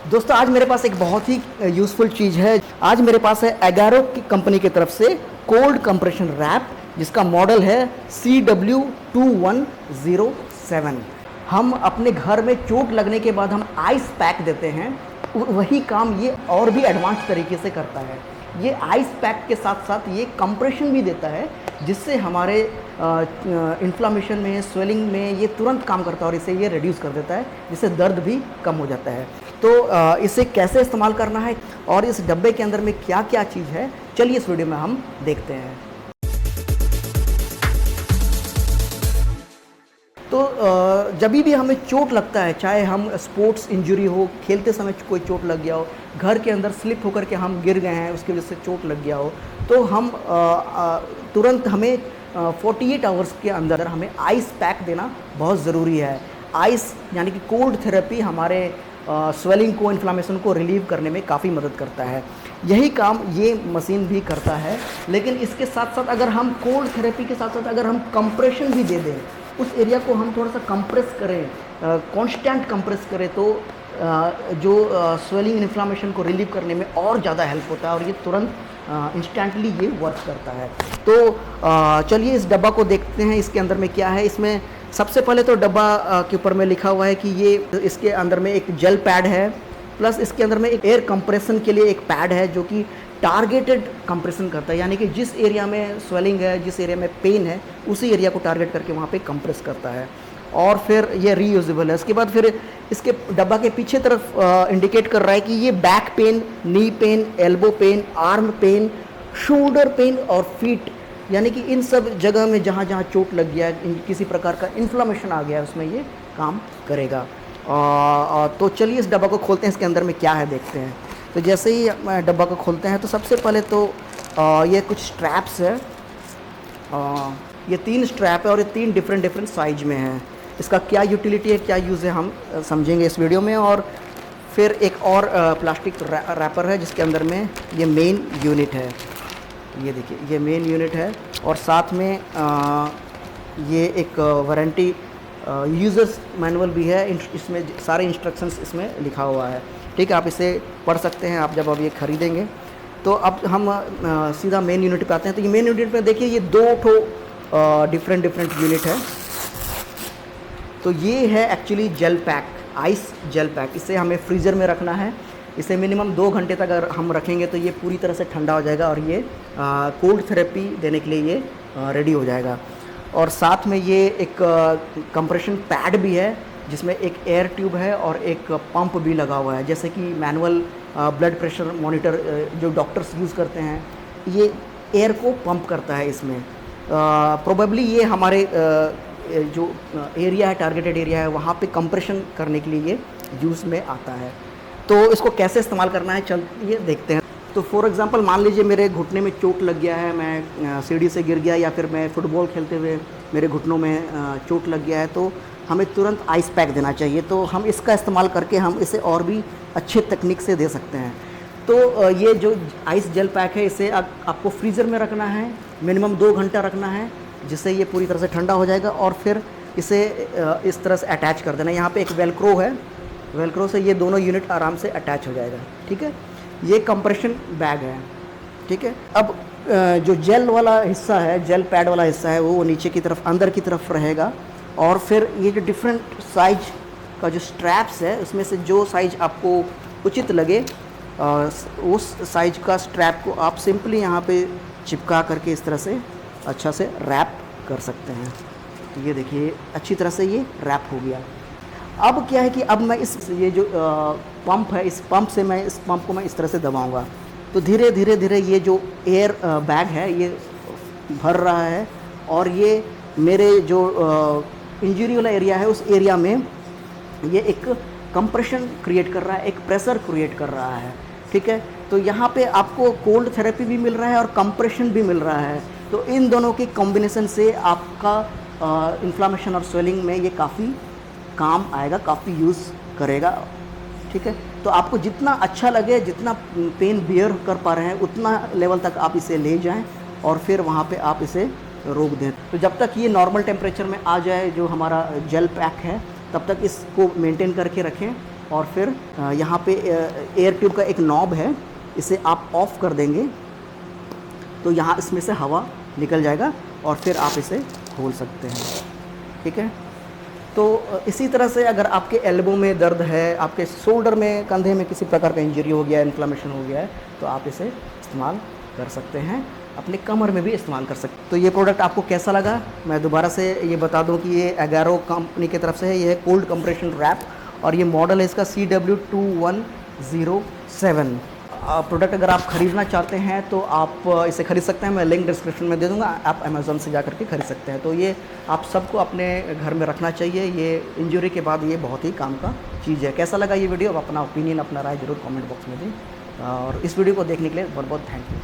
दोस्तों आज मेरे पास एक बहुत ही यूज़फुल चीज़ है। आज मेरे पास है एगारो की कंपनी की तरफ से कोल्ड कंप्रेशन रैप, जिसका मॉडल है CW2107। हम अपने घर में चोट लगने के बाद हम आइस पैक देते हैं, वही काम ये और भी एडवांस तरीके से करता है। ये आइस पैक के साथ साथ ये कंप्रेशन भी देता है, जिससे हमारे इन्फ्लामेशन में, स्वेलिंग में ये तुरंत काम करता है और इसे ये रिड्यूस कर देता है, जिससे दर्द भी कम हो जाता है। तो इसे कैसे इस्तेमाल करना है और इस डब्बे के अंदर में क्या क्या चीज़ है, चलिए इस वीडियो में हम देखते हैं। तो जब भी हमें चोट लगता है, चाहे हम स्पोर्ट्स इंजरी हो, खेलते समय कोई चोट लग गया हो, घर के अंदर स्लिप होकर के हम गिर गए हैं, उसकी वजह से चोट लग गया हो, तो हम तुरंत हमें 48 आवर्स के अंदर हमें आइस पैक देना बहुत ज़रूरी है। आइस यानी कि कोल्ड थेरेपी हमारे स्वेलिंग को, इन्फ्लामेशन को रिलीव करने में काफ़ी मदद करता है। यही काम ये मशीन भी करता है, लेकिन इसके साथ साथ अगर हम कोल्ड थेरेपी के साथ साथ अगर हम कंप्रेशन भी दे दें, उस एरिया को हम थोड़ा सा कंप्रेस करें, कांस्टेंट कंप्रेस करें, तो जो स्वेलिंग इन्फ्लामेशन को रिलीव करने में और ज़्यादा हेल्प होता है और ये तुरंत इंस्टेंटली ये वर्क करता है। तो चलिए इस डब्बा को देखते हैं, इसके अंदर में क्या है। इसमें सबसे पहले तो डब्बा के ऊपर में लिखा हुआ है कि ये इसके अंदर में एक जेल पैड है, प्लस इसके अंदर में एक एयर कंप्रेशन के लिए एक पैड है जो कि टारगेटेड कंप्रेशन करता है, यानी कि जिस एरिया में स्वेलिंग है, जिस एरिया में पेन है, उसी एरिया को टारगेट करके वहाँ पे कंप्रेस करता है। और फिर ये रीयूजेबल है। उसके बाद फिर इसके डब्बा के पीछे तरफ इंडिकेट कर रहा है कि ये back pain, knee pain, elbow pain, arm pain, shoulder pain और फीट, यानी कि इन सब जगह में जहाँ जहाँ चोट लग गया है, किसी प्रकार का इन्फ्लामेशन आ गया है, उसमें ये काम करेगा। तो चलिए इस डब्बा को खोलते हैं, इसके अंदर में क्या है देखते हैं। तो जैसे ही डब्बा को खोलते हैं तो सबसे पहले तो ये कुछ स्ट्रैप्स है। ये 3 स्ट्रैप है और ये 3 डिफरेंट साइज में है। इसका क्या यूटिलिटी है, क्या यूज़ है, हम समझेंगे इस वीडियो में। और फिर एक और प्लास्टिक रैपर है जिसके अंदर में ये मेन यूनिट है। ये देखिए, ये मेन यूनिट है और साथ में ये एक वारंटी यूज़र्स मैनुअल भी है। इसमें सारे इंस्ट्रक्शंस इसमें लिखा हुआ है, ठीक है, आप इसे पढ़ सकते हैं आप जब अब ये ख़रीदेंगे। तो अब हम सीधा मेन यूनिट पे आते हैं। तो ये मेन यूनिट में देखिए, ये 2 डिफरेंट यूनिट है। तो ये है actually gel pack, ice gel pack. इसे हमें फ्रीज़र में रखना है। इसे मिनिमम 2 घंटे तक अगर हम रखेंगे तो ये पूरी तरह से ठंडा हो जाएगा और ये कोल्ड थेरेपी देने के लिए ये रेडी हो जाएगा। और साथ में ये एक कंप्रेशन पैड भी है, जिसमें एक एयर ट्यूब है और एक पंप भी लगा हुआ है। जैसे कि मैनुअल ब्लड प्रेशर मॉनिटर जो डॉक्टर्स यूज़ करते हैं, ये एयर को पंप करता है इसमें। प्रोबेबली ये हमारे जो एरिया है, टारगेटेड एरिया है, वहाँ पे कंप्रेशन करने के लिए ये यूज़ में आता है। तो इसको कैसे इस्तेमाल करना है चलिए देखते हैं। तो फॉर एग्ज़ाम्पल मान लीजिए मेरे घुटने में चोट लग गया है, मैं सीढ़ी से गिर गया, या फिर मैं फुटबॉल खेलते हुए मेरे घुटनों में चोट लग गया है, तो हमें तुरंत आइस पैक देना चाहिए। तो हम इसका इस्तेमाल करके हम इसे और भी अच्छे तकनीक से दे सकते हैं। तो ये जो आइस जेल पैक है, इसे आपको फ्रीज़र में रखना है, मिनिमम 2 घंटा रखना है, जिससे ये पूरी तरह से ठंडा हो जाएगा। और फिर इसे इस तरह से अटैच कर देना है। यहाँ पे एक वेलक्रो है, वेलक्रो से ये दोनों यूनिट आराम से अटैच हो जाएगा, ठीक है। ये कंप्रेशन बैग है, ठीक है। अब जो जेल वाला हिस्सा है, जेल पैड वाला हिस्सा है, वो नीचे की तरफ, अंदर की तरफ रहेगा। और फिर ये जो डिफरेंट साइज का जो स्ट्रैप्स है, उसमें से जो साइज आपको उचित लगे उस साइज का स्ट्रैप को आप सिंपली यहाँ पे चिपका करके इस तरह से अच्छा से रैप कर सकते हैं। तो ये देखिए, अच्छी तरह से ये रैप हो गया। अब क्या है कि अब मैं ये जो पंप है, इस पंप से मैं इस पंप को मैं इस तरह से दबाऊंगा, तो धीरे धीरे ये जो एयर बैग है ये भर रहा है और ये मेरे जो इंजरी वाला एरिया है, उस एरिया में ये एक कंप्रेशन क्रिएट कर रहा है, एक प्रेशर क्रिएट कर रहा है, ठीक है। तो यहाँ पे आपको कोल्ड थेरेपी भी मिल रहा है और कंप्रेशन भी मिल रहा है। तो इन दोनों के कॉम्बिनेशन से आपका इन्फ्लामेशन और स्वेलिंग में ये काफ़ी काम आएगा, काफ़ी यूज़ करेगा, ठीक है। तो आपको जितना अच्छा लगे, जितना पेन बियर कर पा रहे हैं, उतना लेवल तक आप इसे ले जाएं और फिर वहाँ पे आप इसे रोक दें। तो जब तक ये नॉर्मल टेम्परेचर में आ जाए, जो हमारा जेल पैक है, तब तक इसको मेंटेन करके रखें। और फिर यहाँ पे एयर ट्यूब का एक नॉब है, इसे आप ऑफ़ कर देंगे तो यहाँ इसमें से हवा निकल जाएगा और फिर आप इसे खोल सकते हैं। ठीक है, तो इसी तरह से अगर आपके एल्बो में दर्द है, आपके शोल्डर में, कंधे में किसी प्रकार का इंजरी हो गया है, इन्फ्लेमेशन हो गया है, तो आप इसे इस्तेमाल कर सकते हैं। अपने कमर में भी इस्तेमाल कर सकते हैं। तो ये प्रोडक्ट आपको कैसा लगा, मैं दोबारा से ये बता दूं कि ये एगारो कंपनी की तरफ से है। ये है कोल्ड कंप्रेशन रैप और ये मॉडल है इसका CW2107। प्रोडक्ट अगर आप ख़रीदना चाहते हैं तो आप इसे ख़रीद सकते हैं, मैं लिंक डिस्क्रिप्शन में दे दूँगा, आप अमेज़ॉन से जा कर के ख़रीद सकते हैं। तो ये आप सबको अपने घर में रखना चाहिए, ये इंजरी के बाद ये बहुत ही काम का चीज़ है। कैसा लगा ये वीडियो, आप अपना ओपिनियन, अपना राय ज़रूर कमेंट बॉक्स में दें और इस वीडियो को देखने के लिए बहुत बहुत थैंक यू।